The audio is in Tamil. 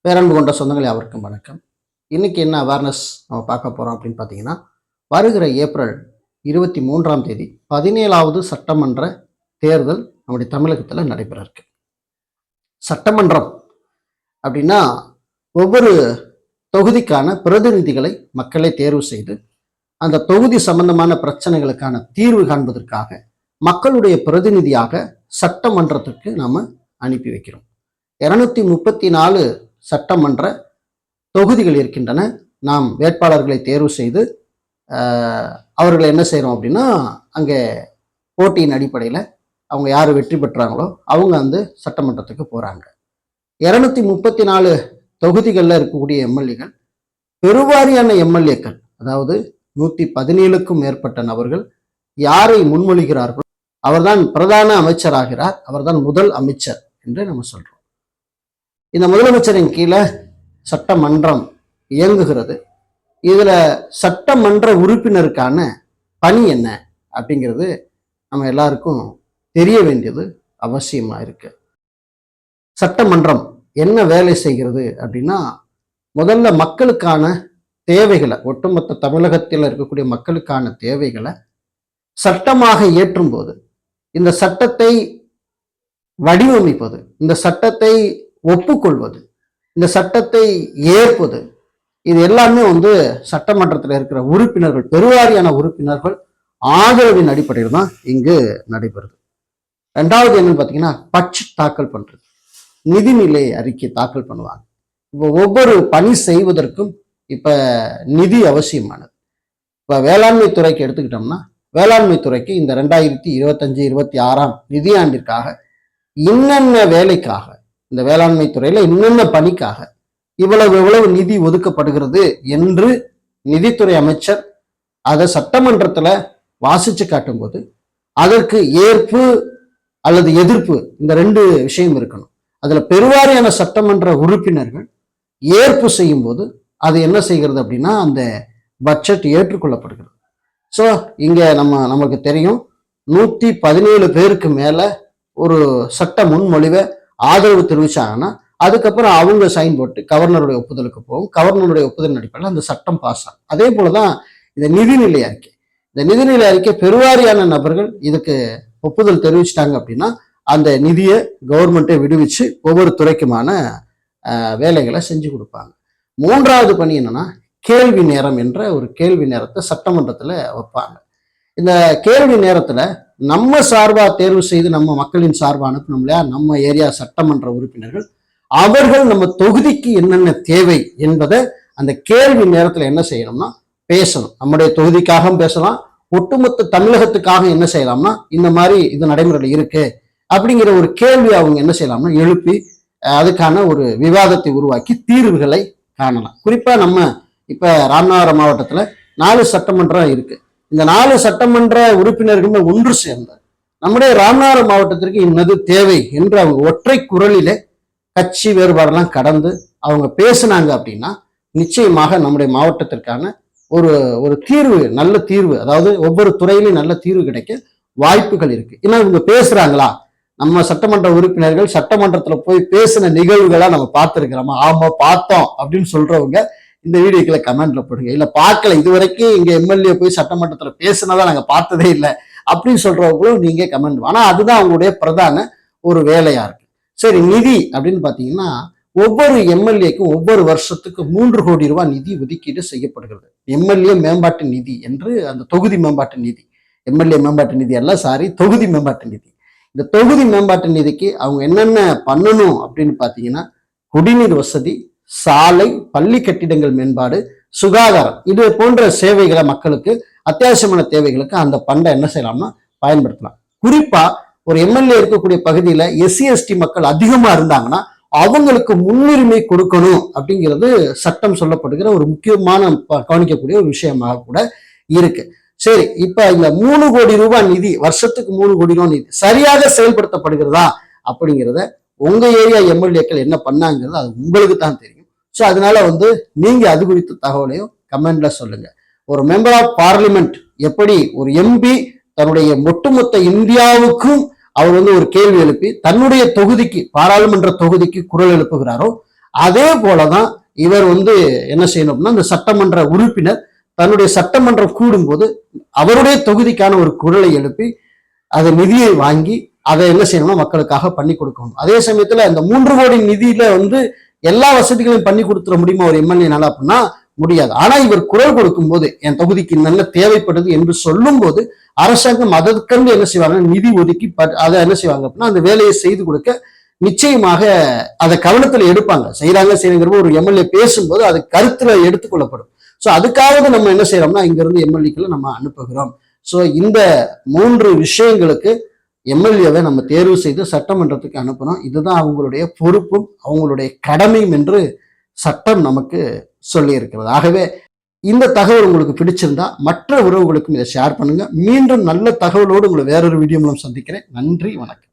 பேரன்பு கொண்ட சொந்தங்களே, அவருக்கும் வணக்கம். இன்னைக்கு என்ன அவேர்னஸ் நம்ம பார்க்க போறோம் அப்படின்னு பார்த்தீங்கன்னா, வருகிற ஏப்ரல் 23ஆம் தேதி 17வது சட்டமன்ற தேர்தல் நம்முடைய தமிழகத்தில் நடைபெற இருக்கு. சட்டமன்றம் அப்படின்னா ஒவ்வொரு தொகுதிக்கான பிரதிநிதிகளை மக்களே தேர்வு செய்து அந்த தொகுதி சம்பந்தமான பிரச்சனைகளுக்கான தீர்வு காண்பதற்காக மக்களுடைய பிரதிநிதியாக சட்டமன்றத்திற்கு நாம அனுப்பி வைக்கிறோம். 234 சட்டமன்ற தொகுதிகள் இருக்கின்றன. நாம் வேட்பாளர்களை தேர்வு செய்து அவர்களை என்ன செய்கிறோம் அப்படின்னா, அங்கே போட்டியின் அடிப்படையில் அவங்க யார் வெற்றி பெற்றாங்களோ அவங்க வந்து சட்டமன்றத்துக்கு போகிறாங்க. 234 தொகுதிகளில் இருக்கக்கூடிய எம்எல்ஏக்கள், பெருவாரியான எம்எல்ஏக்கள், அதாவது 117க்கும் மேற்பட்ட நபர்கள் யாரை முன்மொழிகிறார்களோ அவர்தான் பிரதான அமைச்சராகிறார், அவர்தான் முதல் அமைச்சர் என்று நம்ம சொல்றோம். இந்த முதலமைச்சரின் கீழே சட்டமன்றம் இயங்குகிறது. இதுல சட்டமன்ற உறுப்பினருக்கான பணி என்ன அப்படிங்கிறது நம்ம எல்லாருக்கும் தெரிய வேண்டியது அவசியமா இருக்கு. சட்டமன்றம் என்ன வேலை செய்கிறது அப்படின்னா, முதல்ல மக்களுக்கான தேவைகளை, ஒட்டுமொத்த தமிழகத்தில் இருக்கக்கூடிய மக்களுக்கான தேவைகளை சட்டமாக ஏற்றும் போது, இந்த சட்டத்தை வடிவமைப்பது, இந்த சட்டத்தை ஒப்புக்கொள்வது, இந்த சட்டத்தை ஏற்பது, இது எல்லாமே வந்து சட்டமன்றத்தில் இருக்கிற உறுப்பினர்கள், பெருவாரியான உறுப்பினர்கள் ஆதரவின் அடிப்படையில் தான் இங்கு நடைபெறுது. ரெண்டாவது என்னன்னு பார்த்தீங்கன்னா, பட்ஜெட் தாக்கல் பண்றது, நிதிநிலை அறிக்கை தாக்கல் பண்ணுவாங்க. இப்போ ஒவ்வொரு பணி செய்வதற்கும் இப்ப நிதி அவசியமானது. இப்ப வேளாண்மை துறைக்கு எடுத்துக்கிட்டோம்னா, வேளாண்மை துறைக்கு இந்த 2025-26 நிதியாண்டிற்காக இன்னென்ன வேலைக்காக, இந்த வேளாண்மை துறையில இன்னென்ன பணிக்காக இவ்வளவு நிதி ஒதுக்கப்படுகிறது என்று நிதித்துறை அமைச்சர் அதை சட்டமன்றத்துல வாசிச்சு காட்டும் போது அதற்கு ஏற்பு அல்லது எதிர்ப்பு, இந்த ரெண்டு விஷயம் இருக்கணும். அதுல பெருவாரியான சட்டமன்ற உறுப்பினர்கள் ஏற்பு செய்யும் போது அது என்ன செய்கிறது அப்படின்னா, அந்த பட்ஜெட் ஏற்றுக்கொள்ளப்படுகிறது. ஸோ இங்க நமக்கு தெரியும், 117 பேருக்கு மேல ஒரு சட்ட முன்மொழிவை ஆதரவு தெரிவிச்சாங்கன்னா அதுக்கப்புறம் அவங்க சைன் போட்டு கவர்னருடைய ஒப்புதலுக்கு போகும். கவர்னருடைய ஒப்புதல் அடிப்படையில் அந்த சட்டம் பாஸ் ஆகும். அதே போலதான் இந்த நிதிநிலை அறிக்கை. இந்த நிதிநிலை அறிக்கை பெருவாரியான நபர்கள் இதுக்கு ஒப்புதல் தெரிவிச்சிட்டாங்க அப்படின்னா அந்த நிதியை கவர்மெண்ட்டை விடுவிச்சு ஒவ்வொரு துறைக்குமான வேலைகளை செஞ்சு கொடுப்பாங்க. மூன்றாவது பணி என்னன்னா, கேள்வி நேரம் என்ற ஒரு கேள்வி நேரத்தை சட்டமன்றத்துல வைப்பாங்க. இந்த கேள்வி நேரத்துல நம்ம சார்பா தேர்வு செய்து நம்ம மக்களின் சார்பா அனுப்பணும் இல்லையா, நம்ம ஏரியா சட்டமன்ற உறுப்பினர்கள், அவர்கள் நம்ம தொகுதிக்கு என்னென்ன தேவை என்பதை அந்த கேள்வி நேரத்துல என்ன செய்யணும்னா பேசணும். நம்முடைய தொகுதிக்காகவும் பேசலாம், ஒட்டுமொத்த தமிழகத்துக்காக என்ன செய்யலாம்னா, இந்த மாதிரி இது நடைமுறையில் இருக்கு அப்படிங்கிற ஒரு கேள்வி அவங்க என்ன செய்யலாம்னா எழுப்பி அதுக்கான ஒரு விவாதத்தை உருவாக்கி தீர்வுகளை காணலாம். குறிப்பா நம்ம இப்ப ராமநாதபுரம் மாவட்டத்துல 4 சட்டமன்றம் இருக்கு. இந்த 4 சட்டமன்ற உறுப்பினர்கள் ஒன்று சேர்ந்த நம்முடைய ராமநாதபுரம் மாவட்டத்திற்கு இன்னது தேவை என்று அவங்க ஒற்றை குரலிலே கட்சி வேறுபாடெல்லாம் கடந்து அவங்க பேசினாங்க அப்படின்னா நிச்சயமாக நம்முடைய மாவட்டத்திற்கான ஒரு தீர்வு, நல்ல தீர்வு, அதாவது ஒவ்வொரு துறையிலும் நல்ல தீர்வு கிடைக்க வாய்ப்புகள் இருக்கு. ஏன்னா இவங்க பேசுறாங்களா, நம்ம சட்டமன்ற உறுப்பினர்கள் சட்டமன்றத்துல போய் பேசின நிகழ்வுகளா நம்ம பார்த்துருக்கிறோமா, ஆமா பார்த்தோம் அப்படின்னு சொல்றவங்க இந்த வீடியோக்களை கமெண்ட்ல போடுங்க. இல்ல பார்க்கல, இதுவரைக்கும் இங்க எம்எல்ஏ போய் சட்டமன்றத்துல பேசினதா நாங்க பார்த்ததே இல்லை அப்படின்னு சொல்றவங்களும் நீங்க கமெண்ட். ஆனா அதுதான் அவங்களுடைய பிரதான ஒரு வேலையா இருக்கு. சரி, நிதி அப்படின்னு பாத்தீங்கன்னா ஒவ்வொரு எம்எல்ஏக்கும் ஒவ்வொரு வருஷத்துக்கு 3 கோடி ரூபாய் நிதி ஒதுக்கீடு செய்யப்படுகிறது. எம்எல்ஏ மேம்பாட்டு நிதி என்று, அந்த தொகுதி மேம்பாட்டு நிதி, எம்எல்ஏ மேம்பாட்டு நிதி அல்ல, தொகுதி மேம்பாட்டு நிதி. இந்த தொகுதி மேம்பாட்டு நிதிக்கு அவங்க என்னென்ன பண்ணணும் அப்படின்னு பாத்தீங்கன்னா, குடிநீர் வசதி, சாலை, பள்ளி கட்டிடங்கள் மேம்பாடு, சுகாதாரம், இது போன்ற சேவைகளை, மக்களுக்கு அத்தியாவசியமான தேவைகளுக்கு அந்த பண்டை என்ன செய்யலாம்னா பயன்படுத்தலாம். குறிப்பா ஒரு எம்எல்ஏ இருக்கக்கூடிய பகுதியில எஸ்சி எஸ்டி மக்கள் அதிகமா இருந்தாங்கன்னா அவங்களுக்கு முன்னுரிமை கொடுக்கணும் அப்படிங்கிறது சட்டம் சொல்லப்படுகிற ஒரு முக்கியமான கவனிக்கக்கூடிய ஒரு விஷயமாக கூட இருக்கு. சரி, இப்ப இந்த 3 கோடி ரூபாய் நிதி, வருஷத்துக்கு 3 கோடி ரூபாய் நிதி சரியாக செயல்படுத்தப்படுகிறதா அப்படிங்கிறத உங்க ஏரியா எம்எல்ஏக்கள் என்ன பண்ணாங்கிறது அது உங்களுக்கு தான் தெரியும். ஸோ அதனால நீங்க அது குறித்த தகவலையும் கமெண்ட்ல சொல்லுங்க. ஒரு மெம்பர் ஆஃப் பார்லிமெண்ட் எப்படி ஒரு எம்பி தன்னுடைய ஒட்டுமொத்த இந்தியாவுக்கும் அவர் ஒரு கேள்வி எழுப்பி தன்னுடைய தொகுதிக்கு, பாராளுமன்ற தொகுதிக்கு குரல் எழுப்புகிறாரோ, அதே போலதான் இவர் வந்து என்ன செய்யணும் அப்படின்னா, இந்த சட்டமன்ற உறுப்பினர் தன்னுடைய சட்டமன்றம் கூடும்போது அவருடைய தொகுதிக்கான ஒரு குரலை எழுப்பி அதை நிதியை வாங்கி அதை என்ன செய்யணும்னா மக்களுக்காக பண்ணி கொடுக்கணும். அதே சமயத்துல இந்த 3 கோடி நிதியில வந்து எல்லா வசதிகளையும் பண்ணி கொடுத்துட முடியுமா ஒரு எம்எல்ஏனால அப்படின்னா முடியாது. ஆனா இவர் குரல் கொடுக்கும் போது என் தொகுதிக்கு நல்ல தேவைப்படுது என்று சொல்லும் போது அரசாங்கம் அதற்கென்று என்ன செய்வாங்க, நிதி ஒதுக்கி அதை என்ன செய்வாங்க அப்படின்னா அந்த வேலையை செய்து கொடுக்க நிச்சயமாக அதை கவனத்துல எடுப்பாங்க. செய்யறாங்கிற ஒரு எம்எல்ஏ பேசும்போது அது கருத்துல எடுத்துக்கொள்ளப்படும். ஸோ அதுக்காக நம்ம என்ன செய்யறோம்னா இங்க இருந்து எம்எல்ஏக்களை நம்ம அனுப்புகிறோம். ஸோ இந்த 3 விஷயங்களுக்கு எம்எல்ஏவை நம்ம தேர்வு செய்து சட்டமன்றத்துக்கு அனுப்பணும். இதுதான் அவங்களுடைய பொறுப்பும் அவங்களுடைய கடமையும் என்று சட்டம் நமக்கு சொல்லி இருக்கிறது. ஆகவே இந்த தகவல் உங்களுக்கு பிடிச்சிருந்தா மற்ற உறவுகளுக்கும் இதை ஷேர் பண்ணுங்க. மீண்டும் நல்ல தகவலோடு உங்களை வேறொரு வீடியோ மூலம் சந்திக்கிறேன். நன்றி, வணக்கம்.